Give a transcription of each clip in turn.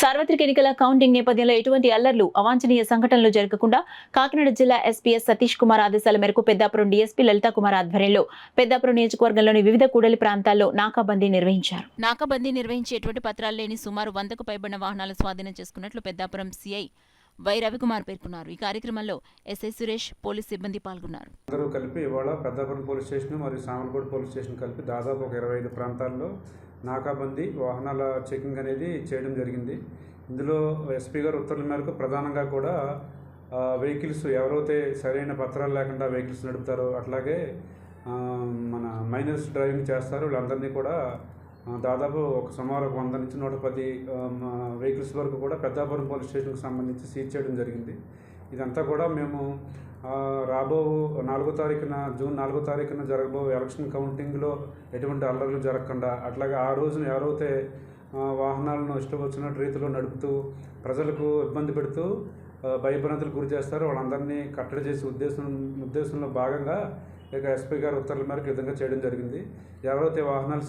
సార్వత్రిక ఎన్నికల కౌంటింగ్ నేపథ్యంలో ఎటువంటి అల్లర్లు, అవాంఛనీయ సంఘటనలు జరగకుండా కాకినాడ జిల్లా ఎస్పీఎస్ సతీష్ కుమార్ ఆదేశాల మేరకు పెద్దాపురం డీఎస్పీ లలితా కుమార్ ఆధ్వర్యంలో పెద్దాపురం నియోజకవర్గంలోని వివిధ కూడలి ప్రాంతాల్లో నాకాబందీ నిర్వహించారు. నాకాబందీ నిర్వహించి ఎటువంటి పత్రాలు లేని సుమారు 100కు పైబడిన వాహనాలు స్వాధీనం చేసుకున్నట్లు పెద్దాపురం సీఐ వై రవికుమార్ పేర్కొన్నారు. ఈ కార్యక్రమంలో ఎస్ఐ సురేష్, పోలీస్ సిబ్బంది పాల్గొన్నారు. అందరూ కలిపి ఇవాళ పెద్దాపురం పోలీస్ స్టేషన్ మరియు సామర్లకోట పోలీస్ స్టేషన్ కలిపి దాదాపు ఒక 25 ప్రాంతాల్లో నాకాబందీ వాహనాల చెకింగ్ అనేది చేయడం జరిగింది. ఇందులో ఎస్పీ గారు ఉత్తర్వుల మేరకు ప్రధానంగా కూడా వెహికల్స్ ఎవరైతే సరైన పత్రాలు లేకుండా వెహికల్స్ నడుపుతారో, అట్లాగే మన మైనర్స్ డ్రైవింగ్ చేస్తారో వీళ్ళందరినీ కూడా దాదాపు సుమారు 100 నుంచి 110 వెహికల్స్ వరకు కూడా పెద్దాపురం పోలీస్ స్టేషన్కి సంబంధించి సీజ్ చేయడం జరిగింది. ఇదంతా కూడా మేము రాబో 4వ తారీఖున జూన్ 4వ తారీఖున జరగబో ఎలక్షన్ కౌంటింగ్లో ఎటువంటి అల్లర్లు జరగకుండా, అట్లాగే ఆ రోజున ఎవరైతే వాహనాలను ఇష్టం వచ్చినట్టు రీతిలో నడుపుతూ ప్రజలకు ఇబ్బంది పెడుతూ భయభ్రాంతులకు గురి చేస్తారో వాళ్ళందరినీ కట్టడి చేసే ఉద్దేశంలో భాగంగా ఇక ఎస్పీ గారు ఉత్తర్వుల మేరకు విధంగా చేయడం జరిగింది. ఎవరైతే వాహనాలు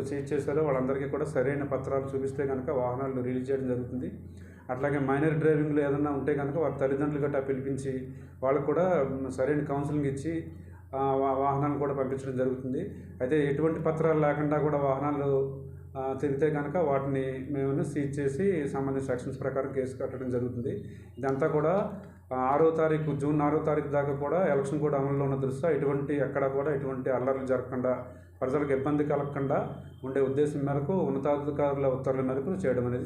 సీజ్ చేశారో వాళ్ళందరికీ కూడా సరైన పత్రాలు చూపిస్తే కనుక వాహనాలు రిలీజ్ చేయడం జరుగుతుంది. అట్లాగే మైనర్ డ్రైవింగ్లో ఏదైనా ఉంటే కనుక వారి తల్లిదండ్రులు గట్టా పిలిపించి వాళ్ళకు కూడా సరైన కౌన్సిలింగ్ ఇచ్చి వాహనాలను కూడా పంపించడం జరుగుతుంది. అయితే ఎటువంటి పత్రాలు లేకుండా కూడా వాహనాలు తిరిగితే కనుక వాటిని మేము సీజ్ చేసి సంబంధించిన సెక్షన్స్ ప్రకారం కేసు కట్టడం జరుగుతుంది. ఇదంతా కూడా 6వ తారీఖు జూన్ 6వ తారీఖు దాకా కూడా ఎలక్షన్ కూడా అమలులో ఉన్న దృష్ట్యా ఎక్కడ కూడా ఎటువంటి అల్లర్లు జరగకుండా, ప్రజలకు ఇబ్బంది కలగకుండా ఉండే ఉద్దేశం మేరకు ఉన్నతాధికారుల ఉత్తర్వుల మేరకు చేయడం అనేది